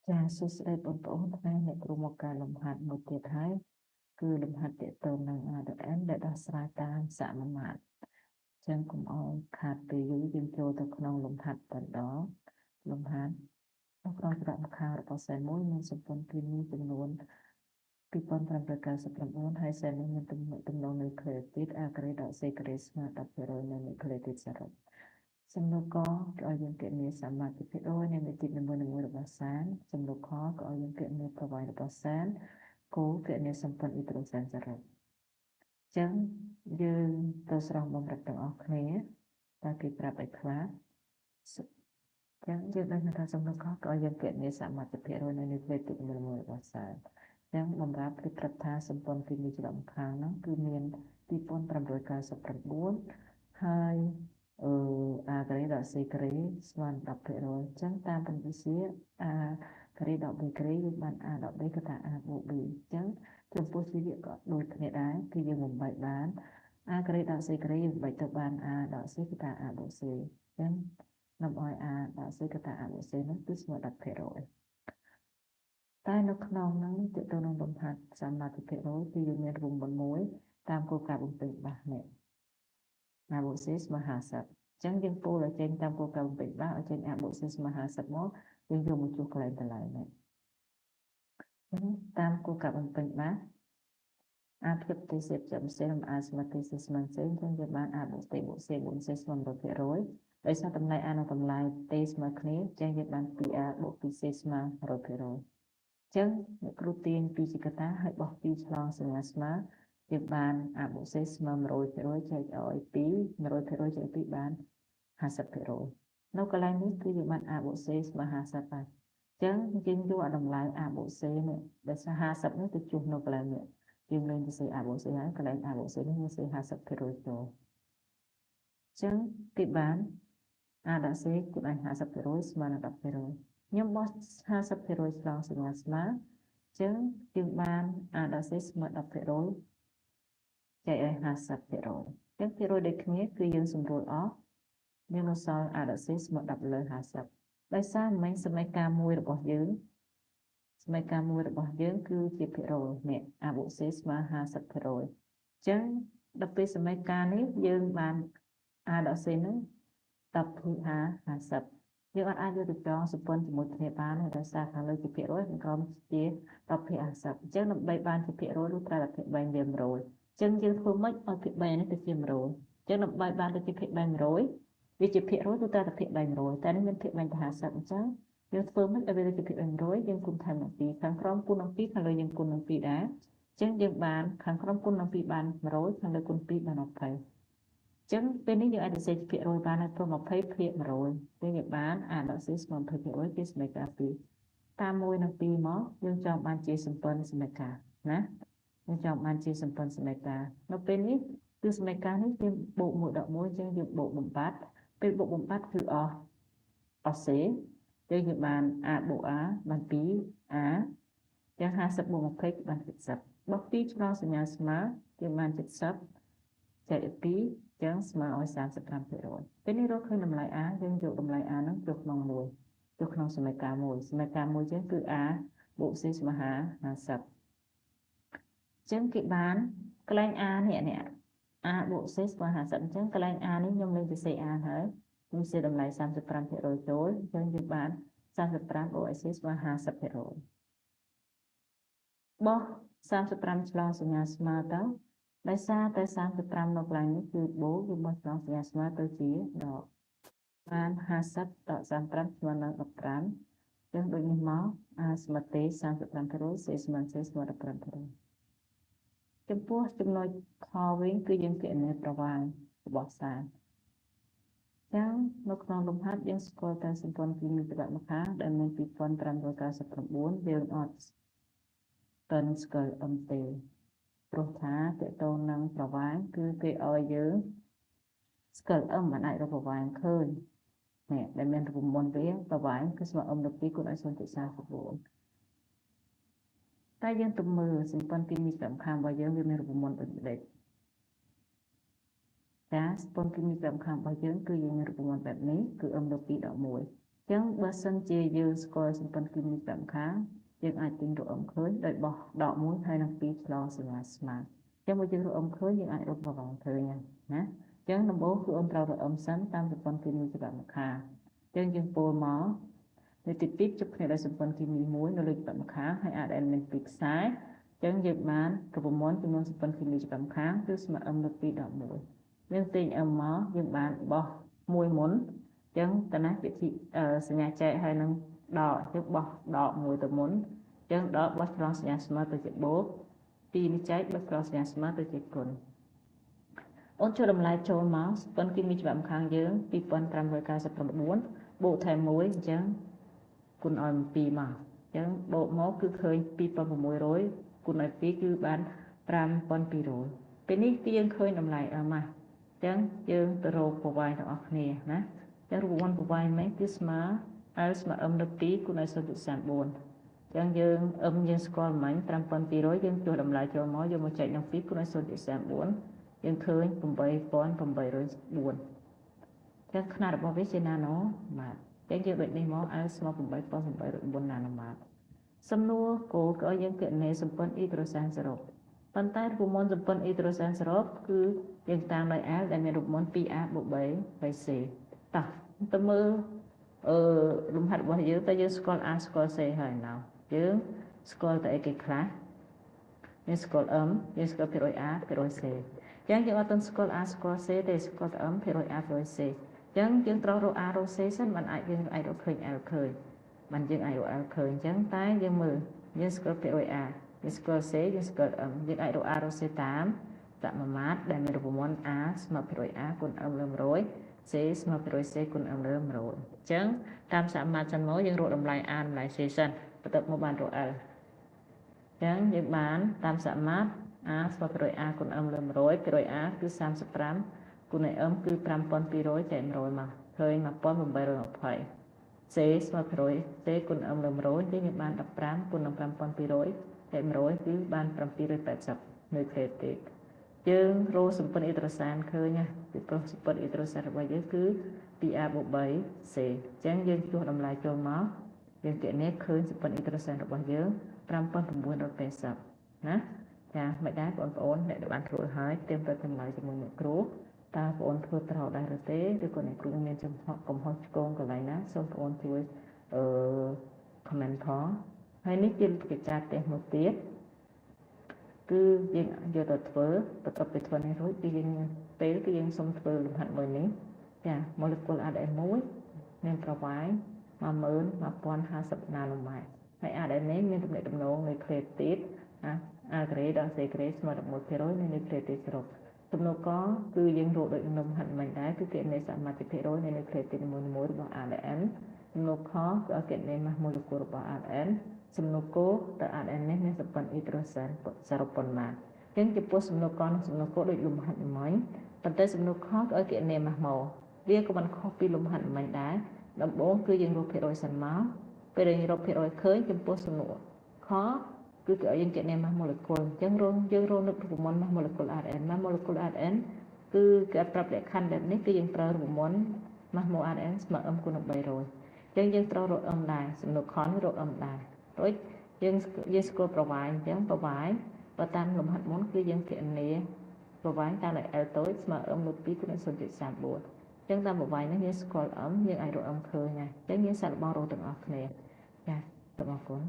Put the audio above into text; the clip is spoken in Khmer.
ចាសួស្តីបងប្អូនថ្ងៃនេះគ្រូមកការលំហាត់មួយទៀតហើយគឺលំហាត់ទាក់ទងនឹង RDN ដែលដោះស្រាយតាមសមាមាត្រចឹងកុំអោយខាតពេលយូរយើងចូលទៅក្នុងលំហាត់តែម្ដងលំហាត់នៅក្នុងច្រកម្ខាងរបស់សែនមួយមានសម្ព័ន្ធគីមីចំនួន2599ហើយសែននេះមានទំនងនូវក្លេទីតអាក្រីដកសេក្រីស្មើ10%នៃក្លេទីតសរុបសំណួរកក៏ឲ្យយើងគណនាសមាធិភាគរយនៃមេតិនីមួយៗរបស់សានសំណួរខក៏ឲ្យយើងគណនាប្រវែងរបស់សានគោគណនាសម្ព័ន្ធអ៊ីដ្រូសែនសរុបចឹងយើងទៅស្រង់បំរឹកទាំងអស់គ្នាតើគេប្រាប់ឲ្យខ្លះចឹងយើងដឹងថាសំណួរខក៏ឲ្យយើងគណនាសមាធិភាគរយនៃមេតិនីមួយៗរបស់សានចឹងបំរាប់គឺប្រាប់ថាសម្ព័ន្ធគីមីច្រកម្ខាងហ្នឹងគឺមាន2599ហើយអាការ៉េដក C ការ៉េស្មើនឹង10%ចឹងតាមពន្យល់វិទ្យាអាការ៉េដក B ការ៉េយើងបាន A ដក B គឺថា A បូក B ចឹងចំពោះជីវៈក៏ដូចគ្នាដែរគឺយើងបំបែកបាន A ការ៉េដក C ការ៉េយើងបែកទៅបាន A ដក C គឺថា A បូក C ចឹងនាំឲ្យ A ដក C គឺថា A បូក C នោះគឺស្មើ10%តែនៅក្នុងហ្នឹងទាក់ទងនឹងលំហាត់សមាធិភាគរយគឺយើងមានរួមមួយតាមគោលការណ៍បំពេញច្បាស់នេះ A បូក C ស្មើ50ចឹងយើងពោលឲ្យចេញតាមគោលការណ៍បំពេញច្បាស់ឲ្យចេញ A បូក C ស្មើ50មកយើងយកមកជួសកន្លែងនេះតាមគោលការណ៍បំពេញច្បាស់ A ភាពទីសេពចំសេនឹង A ស្មើទីសេស្មើសេចឹងយើងបាន A បូក T បូក C បូក C ស្មើ100%ដោយសារតម្លៃ A និងតម្លៃ T ស្មើគ្នាចឹងយើងបាន 2A បូក 2C ស្មើ100%ចឹងអ្នកគ្រូទាញ2ជាកតាហើយបោះ2ឆ្លងសញ្ញាស្មើយើងបាន A បូក C ស្មើ100%ចែកឲ្យ2 100%ចែក2បាន50%នៅកន្លែងនេះគឺយើងបាន A បូក C ស្មើ50ហើយចឹងយើងយកតម្លៃ A បូក C នេះដែល50នេះទៅជួសនៅកន្លែងនេះយើងលេងទៅសេ A បូក C ហើយកន្លែង A បូក C នេះយើងសេ50%ចូលចឹងគេបាន A ដក C គឺបាន50%ស្មើនឹង10%ខ្ញុំបោះ50%ឆ្លងសញ្ញាស្មើចឹងយើងបាន A ដក C ស្មើ10%ចែកឲ្យ50%ចឹងភាគរយដូចគ្នាគឺយើងសម្រួលអស់មាននៅសល់ A ដក C ស្មើ10លើ50ដោយសារមិនសមីការមួយរបស់យើងសមីការមួយរបស់យើងគឺជាភាគរយនេះ A បូក C ស្មើ50%ចឹងដល់ពេលសមីការនេះយើងបាន A ដក C នឹង10ភាគ50យើងអាចយកទៅចងសម្ព័ន្ធជាមួយគ្នាបានដោយសារខាងលើជាភាគរយខាងក្រោមជា10ភាគ50អញ្ចឹងដើម្បីបានជាភាគរយនោះត្រូវតែភាគ3វា100អញ្ចឹងយើងធ្វើម៉េចឲ្យភាគ3នេះទៅជា100អញ្ចឹងដើម្បីបានទៅជាភាគ3 100វាជាភាគរយនោះត្រូវតែភាគ3 100តែនេះមានភាគ3ទៅ50អញ្ចឹងយើងធ្វើម៉េចឲ្យវាទៅជាភាគ100យើងគុណថែមនឹង2ខាងក្រោមគុណនឹង2ខាងលើយើងគុណនឹង2ដែរអញ្ចឹងយើងបានខាងក្រោមគុណនឹង2បាន100ខាងលើគុណ2បាន20ចឹងពេលនេះយើងអាចសរសេរភាគរយបានហើយព្រោះ20ភាគ100ពេលយើងបាន A ដក C ស្មើ20%គឺសមីការ2តាម1និង2មកយើងចង់បានជាសម្ព័ន្ធសមីការណាយើងចង់បានជាសម្ព័ន្ធសមីការនៅពេលនេះគឺសមីការនេះយើងបូក1ដក1ចឹងយើងបូកបំបត្តិពេលបូកបំបត្តិគឺអស់ C យើងបាន A បូក A បាន 2A ចឹង50បូក20គឺបាន70បោះ2ឆ្លងសញ្ញាស្មើយើងបាន70ចែក2ចឹងស្មើឲ្យ35%ពេលនេះរកឃើញតម្លៃ A យើងយកតម្លៃ A ហ្នឹងចូលក្នុង1ចូលក្នុងសមីការ1សមីការ1ចឹងគឺ A បូក C ស្មើ50ចឹងគេបានកន្លែង A នេះ A បូក C ស្មើ50អញ្ចឹងកន្លែង A នេះខ្ញុំលេងទៅសេ A ហើយខ្ញុំសេតម្លៃ35%ចូលចឹងយើងបាន35បូក C ស្មើ50%បោះ35ឆ្លងសញ្ញាស្មើទៅដោយសារតែ35នៅកន្លែងនេះគឺបូកយើងបោះឆ្លងសញ្ញាស្មើទៅជាដកបាន50ដក35ស្មើនឹង15ចឹងដូចនេះមក A ស្មើទេ35% C ស្មើ C ស្មើ15%ចំពោះចំណុចខវិញគឺយើងគណនាប្រវែងរបស់សារចឹងនៅក្នុងលំហាត់យើងស្គាល់តែសម្ព័ន្ធគីមីត្រម្ខាងដែលមាន2599យើងអត់កិនស្គាល់ទេព្រោះថាតើតងនឹងប្រវែងគឺគេឲ្យយើងស្គាល់មិនអាចរកប្រវែងឃើញនេះដែលមានរូបមន្តវាប្រវែងគឺស្មើ12គុណឲ្យ0.44តែយើងទៅមើលសម្ព័ន្ធគីមីត្រម្ខាងរបស់យើងវាមានរូបមន្តដូចនេះចាសម្ព័ន្ធគីមីត្រម្ខាងរបស់យើងគឺយើងមានរូបមន្តបែបនេះគឺ2ដក1 ចឹងបើសិនជាយើងស្គាល់សម្ព័ន្ធគីមីតាមខាងយើងអាចទិញរកអមឃើញដោយបោះដក1ហើយនឹង2ឆ្លងសញ្ញាស្មើចឹងបើយើងរកអមឃើញយើងអាចរកប្រវងឃើញណាចឹងដំបូងគឺអូនត្រូវរកអមសិនតាមសម្ព័ន្ធគីមីតាមខាងចឹងយើងពោលមកនៅទី2ជប់គ្នាដោយសម្ព័ន្ធគីមី1នៅលើតាមខាងហើយ ADN មាន2ខ្សែចឹងយើងបានប្រព័ន្ធចំនួនសម្ព័ន្ធគីមីតាមខាងគឺស្មើ m លើ2ដក1យើងទិញ m មកយើងបានបោះ1មុនចឹងតណាវិធីសញ្ញាចែកហើយនឹងដកយើងបោះដក1ទៅមុនចឹងដកបោះឆ្លងសញ្ញាស្មើទៅជាបូក2នេះចែកបោះឆ្លងសញ្ញាស្មើទៅជាគុណអូនចូលតម្លៃចូលមកសម្ព័ន្ធគីមីច្បាប់ខាងយើង2599បូកថែម1អញ្ចឹងគុណឲ្យ2មកអញ្ចឹងបូកមកគឺឃើញ2600គុណឲ្យ2គឺបាន5200ពេលនេះគឺយើងឃើញតម្លៃមកអញ្ចឹងយើងទៅរកប្រវែងទាំងអស់គ្នាណាចឹងរូបមន្តប្រវែងនេះគឺស្មើ L ស្មើ m លើ2គុណឲ្យ 0.34 ចឹងយើង m យើងស្គាល់មិញ5200យើងចូលតម្លៃចូលមកយកមកចែកនឹង2គុណឲ្យ 0.34 យើងឃើញ8804ចឹងຂະຫນາດរបស់វាជាណាណូម៉ាតចឹងយើងដូចនេះមក L ស្មើ8804ណាណូម៉ាតសំណួរគោលគឺឲ្យយើងគណនាសម្ព័ន្ធអ៊ីដ្រូសែនសរុបប៉ុន្តែរូបមន្តសម្ព័ន្ធអ៊ីដ្រូសែនសរុបគឺយើងតាមដោយ L ដែលមានរូបមន្ត 2A បូក 3 C តោះទៅមើលលំហាត់របស់យើងតើយើងស្គាល់ A ស្គាល់ C ហើយណោយើងស្គាល់តែអីគេខ្លះយើងស្គាល់ m យើងស្គាល់ភាគរយ A ភាគរយ C អញ្ចឹងយើងអត់ទាន់ស្គាល់ A ស្គាល់ C ទេស្គាល់តែ m ភាគរយ A ភាគរយ C អញ្ចឹងយើងត្រូវរក A រក C សិនបានយើងអាចរកឃើញ L ឃើញបានយើងអាចរក L ឃើញអញ្ចឹងតែយើងមើលយើងស្គាល់ភាគរយ A យើងស្គាល់ C យើងស្គាល់ m យើងអាចរក A រក C តាមសមាមាត្រដែលមានរូបមន្ត A ស្មើភាគរយ A គុណ m លើ100 C ស្មើភាគរយ C គុណ m លើ100អញ្ចឹងតាមសមាមាត្រសិនមកយើងរកតម្លៃ A តម្លៃ C សិនបន្ទាប់មកបានរក L អញ្ចឹងយើងបានតាមសមាមាត្រ A ស្មើភាគរយ A គុណ m លើ100ភាគរយ A គឺ35គុណឲ្យ m គឺ5200ចែក100មកឃើញ1820 C ស្មើភាគរយ C គុណ m លើ100នេះយើងបាន15គុណនឹង5200ចែក100គឺបាន780នៅខេតិកយើងរកសម្ព័ន្ធអ៊ីដ្រូសែនឃើញណាពីព្រោះសម្ព័ន្ធអ៊ីដ្រូសែនរបស់យើងគឺ 2A បូក 3C អញ្ចឹងយើងចុះតម្លៃចូលមកយើងគណនាឃើញសម្ព័ន្ធអ៊ីដ្រូសែនរបស់យើង5980ណាចាមិនដែរបងប្អូនអ្នកដែលបានធ្វើហើយត្រៀមទៅតម្លៃជាមួយអ្នកគ្រូតើបងប្អូនធ្វើត្រូវដែរឬទេឬក៏អ្នកគ្រូមានកំហុសឆ្គងកន្លែងណាសូមបងប្អូនជួយcomment ផងហើយនេះជាកិច្ចការផ្ទះមួយទៀតគឺយើងយកទៅធ្វើបន្ទាប់ពីធ្វើនេះរួចគឺយើងពេលគឺយើងសូមធ្វើលំហាត់មួយនេះចាម៉ូលេគុល ADN មួយមានប្រវែង11050ណាណូម៉ែត្រហើយ ADN នេះមានទំនាក់ទំនងនៅក្លេទីតA ក្រេដល់ C ក្រេស្មើ11%នៃក្លេទីតសរុបទំនោរកគឺយើងរកដូចក្នុងហាត់មិញដែរគឺគណនាសមាជិកភាគរយនៃក្លេទីតនីមួយៗរបស់ ADN ទំនោរខគឺឲ្យគណនាម៉ាស់ម៉ូលេគុលរបស់ ADN សំណួរគោតើ ADN នេះមានសម្ព័ន្ធអ៊ីដ្រូសែនសរុបប៉ុន្មានអញ្ចឹងចំពោះសំណួរកនិងសំណួរគោដូចលំហាត់មិញប៉ុន្តែសំណួរខគឺឲ្យគណនាម៉ាស់ម៉ូវាក៏មិនខុសពីលំហាត់មិញដែរដំបូងគឺយើងរកភាគរយសិនមកពេលយើងរកភាគរយឃើញចំពោះសំណួរខគឺគេឲ្យយើងគណនាម៉ាស់ម៉ូលេគុលអញ្ចឹងយើងរកនឹករូបមន្តម៉ាស់ម៉ូលេគុល ADN ម៉ាស់ម៉ូលេគុល ADN គឺគេប្រាប់លក្ខខណ្ឌបែបនេះគឺយើងប្រើរូបមន្តម៉ាស់ម៉ូ ADN ស្មើ m គុណនឹង300អញ្ចឹងយើងត្រូវរក m ដែរសំណួរខនេះរក m ដែររួចយើងស្គាល់ប្រវែងអញ្ចឹងប្រវែងបើតាមលំហាត់មុនគឺយើងគណនាប្រវែងតាម L តូចស្មើ m លើ2គុណនឹង 0.34 អញ្ចឹងតាមប្រវែងនេះយើងស្គាល់ m យើងអាចរក m ឃើញណាអញ្ចឹងយើងសាកល្បងរកទាំងអស់គ្នាចាសូមអរគុណ